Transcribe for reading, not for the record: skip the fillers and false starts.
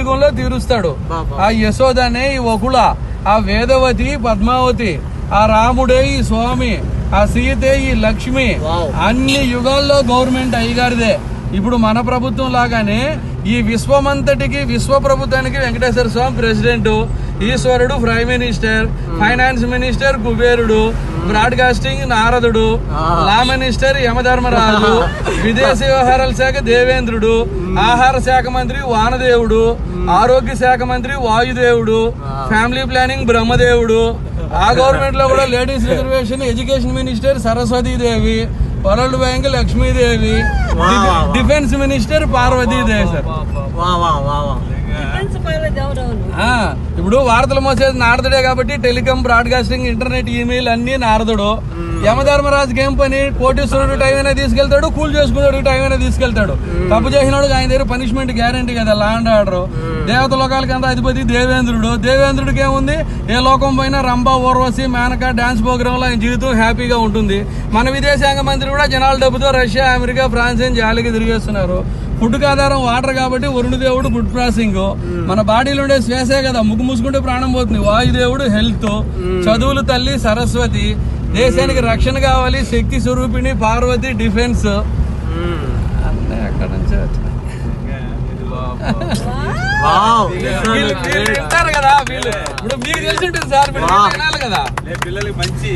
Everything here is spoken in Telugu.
కలియుగంలో తీరుస్తాడు. ఆ యశోదనే ఈ వకుళ, ఆ వేదవతి పద్మావతి, ఆ రాముడే ఈ స్వామి, ఆ సీతే ఈ లక్ష్మి. అన్ని యుగాల్లో గవర్నమెంట్ అయ్యగారిదే. ఇప్పుడు మన ప్రభుత్వం లాగానే ఈ విశ్వమంతటికి, విశ్వ ప్రభుత్వానికి వెంకటేశ్వర స్వామి ప్రెసిడెంట్, ఈశ్వరుడు ప్రైమ్ మినిస్టర్, ఫైనాన్స్ మినిస్టర్ కుబేరుడు, బ్రాడ్కాస్టింగ్ నారదుడు, లా మినిస్టర్ యమధర్మరాజు, విదేశీ వ్యవహారాల శాఖ దేవేంద్రుడు, ఆహార శాఖ మంత్రి వానదేవుడు, ఆరోగ్య శాఖ మంత్రి వాయుదేవుడు, ఫ్యామిలీ ప్లానింగ్ బ్రహ్మదేవుడు. ఆ గవర్నమెంట్ లో కూడా ladies reservation, education minister Saraswatidevi, world bank Lakshmidevi, defence minister Parvatidevi. Sir ఇప్పుడు వార్తలు మోసేది నారదుడే కాబట్టి టెలికాం, బ్రాడ్కాస్టింగ్, ఇంటర్నెట్, ఈమెయిల్ అన్ని నారదుడు. యమధర్మరాజుకి ఏం పని? కోటీశ్వరుడు టైం అయినా తీసుకెళ్తాడు, కూల్ చేసుకున్నాడు టైం అయినా తీసుకెళ్తాడు. తప్పు చేసినాడు ఆయన దగ్గర పనిష్మెంట్ గ్యారంటీ కదా, లా అండ్ ఆర్డర్. దేవత లోకాలకి అంత అధిపతి దేవేంద్రుడు. దేవేంద్రుడికి ఏముంది? ఏ లోకం పోయినా రంభ, ఊర్వశి, మేనక డాన్స్ ప్రోగ్రామ్ లో ఆయన జీవితం హ్యాపీగా ఉంటుంది. మన విదేశాంగ మంత్రి కూడా జనాల డబ్బుతో రష్యా, అమెరికా, ఫ్రాన్స్ అని జాలికి తిరిగేస్తున్నారు. ఫుడ్కి ఆధారం వాటర్ కాబట్టి వరుణదేవుడు ఫుడ్ ప్రాసెసింగ్. మన బాడీలో ఉండే శ్వాసే కదా, ముగ్గు మూసుకుంటే ప్రాణం పోతుంది. వాయుదేవుడు హెల్త్, చదువులు తల్లి సరస్వతి, దేశానికి రక్షణ కావాలి శక్తి స్వరూపిణి పార్వతి డిఫెన్స్. అన్నీ అక్కడ నుంచి వింటారు కదా వీళ్ళు. ఇప్పుడు మీకు తెలిసి ఉంటుంది సార్, వినాలి కదా పిల్లలకి మంచి.